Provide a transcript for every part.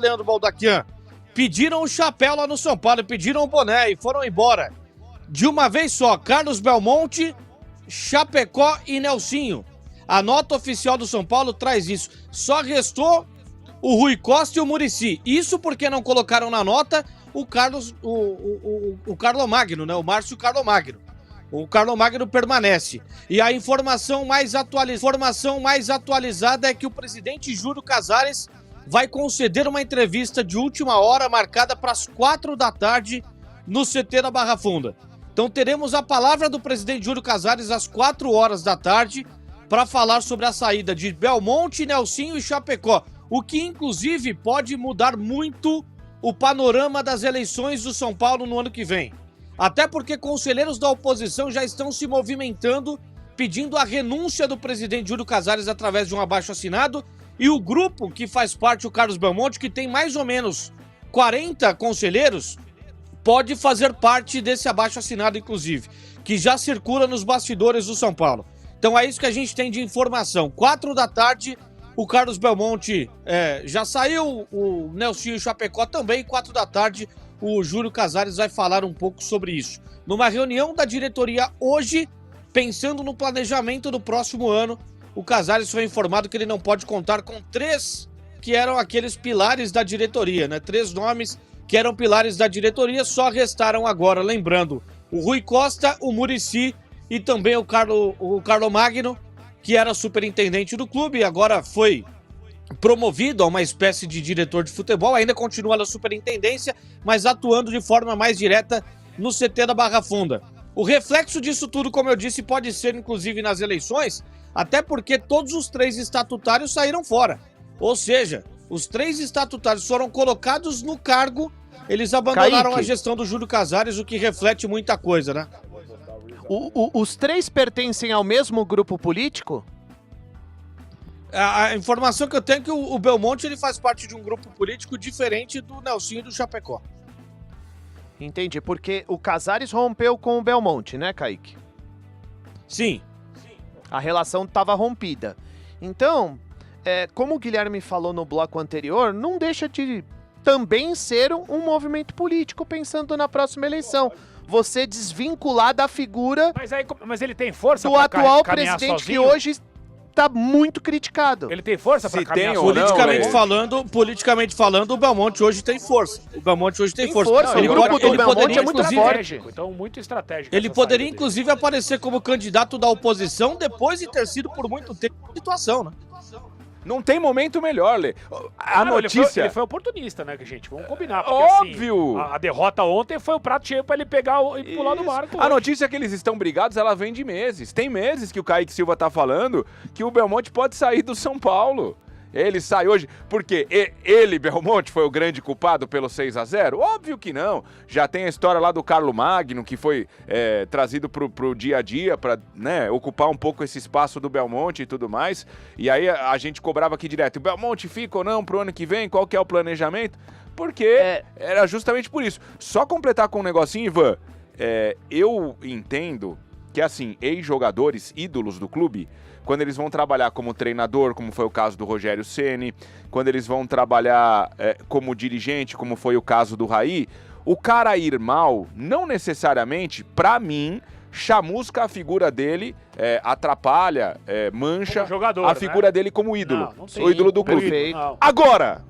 Leandro Baldaquian. Pediram o chapéu lá no São Paulo, pediram o boné e foram embora. De uma vez só, Carlos Belmonte, Chapecó e Nelsinho. A nota oficial do São Paulo traz isso. Só restou o Rui Costa e o Muricy. Isso porque não colocaram na nota o Carlomagno, né? O Márcio Carlomagno. O Carlomagno permanece. E a informação mais atualizada é que o presidente Júlio Casares vai conceder uma entrevista de última hora marcada para as 4 da tarde no CT da Barra Funda. Então teremos a palavra do presidente Júlio Casares às 4 horas da tarde para falar sobre a saída de Belmonte, Nelsinho e Chapecó. O que, inclusive, pode mudar muito o panorama das eleições do São Paulo no ano que vem. Até porque conselheiros da oposição já estão se movimentando, pedindo a renúncia do presidente Júlio Casares através de um abaixo-assinado. E o grupo que faz parte, o Carlos Belmonte, que tem mais ou menos 40 conselheiros, pode fazer parte desse abaixo-assinado, inclusive, que já circula nos bastidores do São Paulo. Então é isso que a gente tem de informação. 4 da tarde, o Carlos Belmonte já saiu, o Nelsinho e o Chapecó também. 4 da tarde, o Júlio Casares vai falar um pouco sobre isso. Numa reunião da diretoria hoje, pensando no planejamento do próximo ano, o Casares foi informado que ele não pode contar com 3 que eram aqueles pilares da diretoria, né? 3 nomes que eram pilares da diretoria, só restaram agora, lembrando, o Rui Costa, o Muricy e também o Carlomagno, que era superintendente do clube e agora foi promovido a uma espécie de diretor de futebol, ainda continua na superintendência, mas atuando de forma mais direta no CT da Barra Funda. O reflexo disso tudo, como eu disse, pode ser inclusive nas eleições, até porque todos os 3 estatutários saíram fora. Ou seja, os 3 estatutários foram colocados no cargo, eles abandonaram a gestão do Júlio Casares, o que reflete muita coisa, né? Os 3 pertencem ao mesmo grupo político? A informação que eu tenho é que o Belmonte ele faz parte de um grupo político diferente do Nelsinho e do Chapecó. Entendi, porque o Casares rompeu com o Belmonte, né, Kaique? Sim. A relação estava rompida. Então, como o Guilherme falou no bloco anterior, não deixa de também ser um movimento político pensando na próxima eleição. Você desvincular da figura mas ele tem força do atual presidente sozinho? Que hoje está muito criticado. Ele tem força para caminhar politicamente falando, o Belmonte hoje tem força. O Belmonte hoje tem força. Ele Belmonte é muito estratégico, então muito estratégico. Ele poderia, inclusive, aparecer como candidato da oposição depois de ter sido por muito tempo a situação, né? Não tem momento melhor, Lê. A notícia... Ele foi oportunista, né, gente? Vamos combinar. Porque, óbvio! Assim, a derrota ontem foi o prato cheio pra ele pegar e pular do barco. A notícia é que eles estão brigados, ela vem de meses. Tem meses que o Kaique Silva tá falando que o Belmonte pode sair do São Paulo. Ele sai hoje, porque ele, Belmonte, foi o grande culpado pelo 6-0? Óbvio que não. Já tem a história lá do Carlomagno, que foi trazido pro dia a dia, para, né, ocupar um pouco esse espaço do Belmonte e tudo mais. E aí a gente cobrava aqui direto, o Belmonte fica ou não pro ano que vem? Qual que é o planejamento? Porque era justamente por isso. Só completar com um negocinho, Ivan, eu entendo que, assim, ex-jogadores, ídolos do clube, quando eles vão trabalhar como treinador, como foi o caso do Rogério Ceni, quando eles vão trabalhar como dirigente, como foi o caso do Raí, o cara ir mal, não necessariamente, pra mim, chamusca a figura dele, atrapalha, mancha jogador, a figura dele como ídolo, não o ídolo do clube. Agora,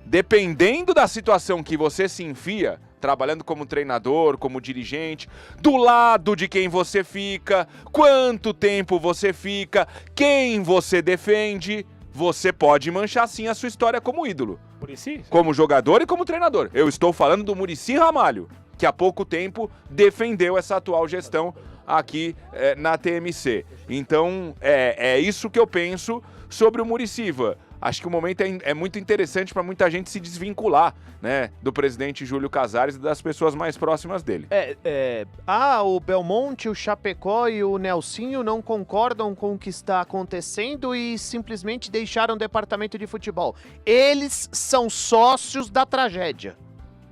dependendo da situação que você se enfia, trabalhando como treinador, como dirigente, do lado de quem você fica, quanto tempo você fica, quem você defende, você pode manchar sim a sua história como ídolo. Muricy? Como jogador e como treinador. Eu estou falando do Muricy Ramalho, que há pouco tempo defendeu essa atual gestão aqui na TMC. Então, é isso que eu penso sobre o Muricy. Acho que o momento é muito interessante para muita gente se desvincular, né, do presidente Júlio Casares e das pessoas mais próximas dele. O Belmonte, o Chapecó e o Nelsinho não concordam com o que está acontecendo e simplesmente deixaram o departamento de futebol. Eles são sócios da tragédia.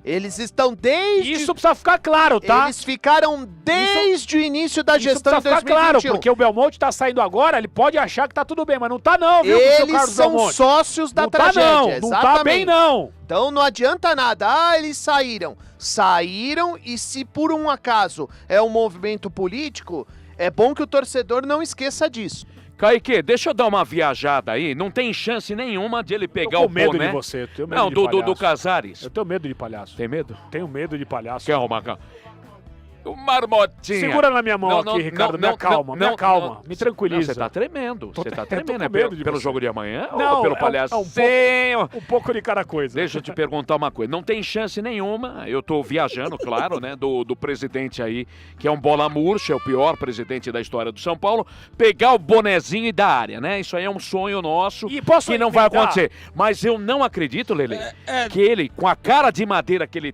Eles estão desde... Isso precisa ficar claro, tá? Eles ficaram desde o início da gestão de Isso precisa 2021. ficar claro, porque o Belmonte tá saindo agora, ele pode achar que tá tudo bem, mas não tá não, viu, seu Eles Carlos são Belmonte? sócios da Não tá tragédia, não, não tá bem exatamente. não. Então não adianta nada. Ah, eles saíram. Saíram e se por um acaso é um movimento político, é bom que o torcedor não esqueça disso. Kaique, deixa eu dar uma viajada aí. Não tem chance nenhuma de ele pegar o Eu tenho medo boné. de você, eu tenho medo Não, de do palhaço. Casares. Eu tenho medo de palhaço. Tem medo? Tenho medo de palhaço. Calma, calma. O Marmotinha. Segura na minha mão Não, aqui, não, Ricardo. não, me acalma, não, me acalma. não. Me tranquiliza. Você tá tremendo. Você tá eu tô tremendo. com É medo pelo, de pelo você. jogo de amanhã Não, ou pelo é palhaço? um pouco de cada coisa. Deixa eu te perguntar uma coisa. Não tem chance nenhuma, eu tô viajando, claro, né, do presidente aí, que é um bola murcha, é o pior presidente da história do São Paulo, pegar o bonezinho e da área, né? Isso aí é um sonho nosso E posso que não vai inventar? acontecer. Mas eu não acredito, Lele, que ele, com a cara de madeira que ele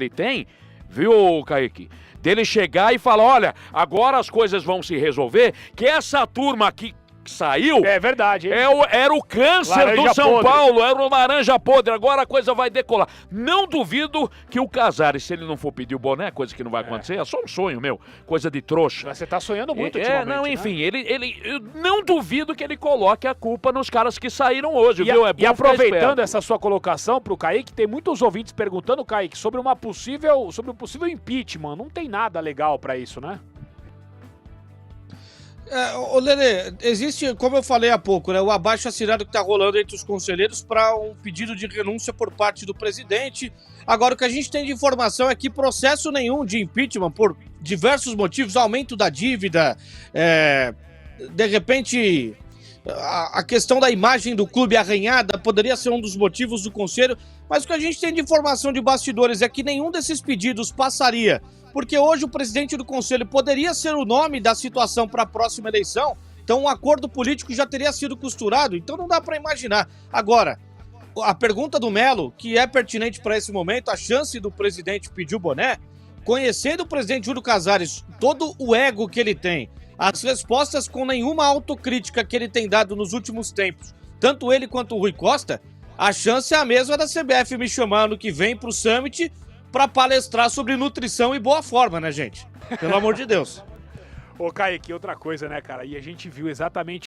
tem, viu, Kaique? Dele chegar e falar, olha, agora as coisas vão se resolver, que essa turma aqui que saiu É verdade, hein? era o câncer Laranja do São podre. Paulo, era o laranja podre, agora a coisa vai decolar. Não duvido que o Casares, se ele não for pedir o boné, coisa que não vai acontecer, é só um sonho, meu, coisa de trouxa. Mas você tá sonhando muito ultimamente, Não, né? enfim, eu não duvido que ele coloque a culpa nos caras que saíram hoje, viu? É bom E ficar aproveitando esperto. essa sua colocação pro Kaique, tem muitos ouvintes perguntando, Kaique, sobre um possível impeachment. Não tem nada legal pra isso, né? Ô Lelê, existe, como eu falei há pouco, né, o abaixo-assinado que tá rolando entre os conselheiros para um pedido de renúncia por parte do presidente. Agora, o que a gente tem de informação é que processo nenhum de impeachment, por diversos motivos, aumento da dívida, de repente a questão da imagem do clube arranhada poderia ser um dos motivos do conselho, mas o que a gente tem de informação de bastidores é que nenhum desses pedidos passaria, porque hoje o presidente do conselho poderia ser o nome da situação para a próxima eleição, então um acordo político já teria sido costurado, então não dá para imaginar. Agora, a pergunta do Melo, que é pertinente para esse momento, a chance do presidente pedir o boné, conhecendo o presidente Júlio Casares, todo o ego que ele tem, as respostas com nenhuma autocrítica que ele tem dado nos últimos tempos, tanto ele quanto o Rui Costa, a chance é a mesma da CBF me chamar ano que vem pro Summit para palestrar sobre nutrição e boa forma, né, gente? Pelo amor de Deus. Ô, Kaique, outra coisa, né, cara? E a gente viu exatamente